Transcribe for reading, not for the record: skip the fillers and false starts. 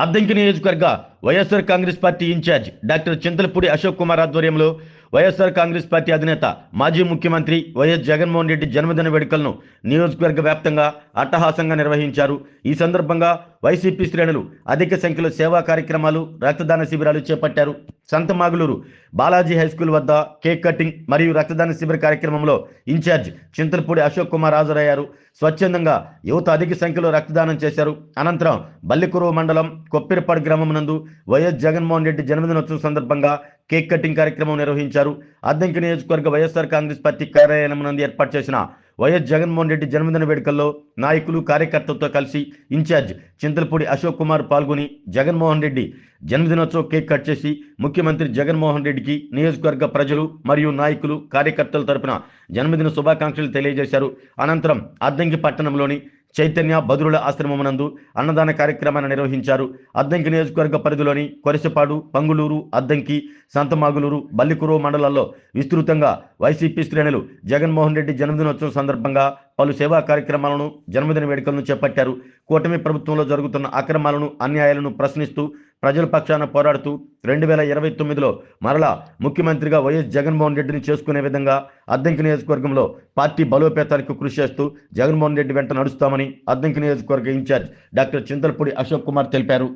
అద్దంకి నియోజకవర్గ YSR Congress party incharge doctor Chintalapudi Ashok Kumar ఆధ్వర్యంలో YSR Congress party అధినేత మాజీ ముఖ్యమంత్రి వైఎస్ జగన్మోహన్ రెడ్డి జన్మదిన వేడుకలను నియోజకవర్గ వ్యాప్తంగా అట్టహాసంగా నిర్వహించారు. ఈ సందర్భంగా వైసీపీ శ్రేణులు అధిక సంఖ్యలో సేవా కార్యక్రమాలు, రక్తదాన శిబిరాలు చేపట్టారు. సంతమాగులూరు బాలాజీ హైస్కూల్ వద్ద కేక్ కటింగ్ మరియు రక్తదాన శిబిర కార్యక్రమంలో ఇన్ఛార్జ్ చింతలపూడి అశోక్ కుమార్ హాజరయ్యారు. స్వచ్ఛందంగా యువత అధిక సంఖ్యలో రక్తదానం చేశారు. అనంతరం బల్లికురువ మండలం కొప్పిరపాడు గ్రామం నందు వైఎస్ జగన్మోహన్ రెడ్డి జన్మదినోత్సవం సందర్భంగా కేక్ కటింగ్ కార్యక్రమం నిర్వహించారు. అద్దంకి నియోజకవర్గ వైఎస్ఆర్ కాంగ్రెస్ పార్టీ కార్యాలయం నందు ఏర్పాటు చేసిన వైఎస్ జగన్మోహన్ రెడ్డి జన్మదిన వేడుకల్లో నాయకులు, కార్యకర్తలతో కలిసి ఇన్ఛార్జ్ చింతలపూడి అశోక్ కుమార్ పాల్గొని జగన్మోహన్ రెడ్డి జన్మదినోత్సవ కేక్ కట్ చేసి ముఖ్యమంత్రి జగన్మోహన్ రెడ్డికి నియోజకవర్గ ప్రజలు మరియు నాయకులు, కార్యకర్తల తరపున జన్మదిన శుభాకాంక్షలు తెలియజేశారు. అనంతరం అద్దంకి పట్టణంలోని చైతన్య బదురుల ఆశ్రమం నందు అన్నదాన కార్యక్రమాన్ని నిర్వహించారు. అద్దంకి నియోజకవర్గ పరిధిలోని కొరిసపాడు, పంగులూరు, అద్దంకి, సంతమాగులూరు, బల్లికురువ మండలాల్లో విస్తృతంగా వైసీపీ శ్రేణులు జగన్మోహన్ రెడ్డి జన్మదినోత్సవం సందర్భంగా పలు సేవా కార్యక్రమాలను, జన్మదిన వేడుకలను చేపట్టారు. కూటమి ప్రభుత్వంలో జరుగుతున్న అక్రమాలను, అన్యాయాలను ప్రశ్నిస్తూ ప్రజల పక్షాన పోరాడుతూ 2029లో మరలా ముఖ్యమంత్రిగా వైఎస్ జగన్మోహన్ రెడ్డిని చేసుకునే విధంగా అద్దంకి నియోజకవర్గంలో పార్టీ బలోపేతానికి కృషి చేస్తూ జగన్మోహన్ రెడ్డి వెంట నడుస్తామని అద్దంకి నియోజకవర్గ ఇన్ఛార్జ్ డాక్టర్ చింతలపూడి అశోక్ కుమార్ తెలిపారు.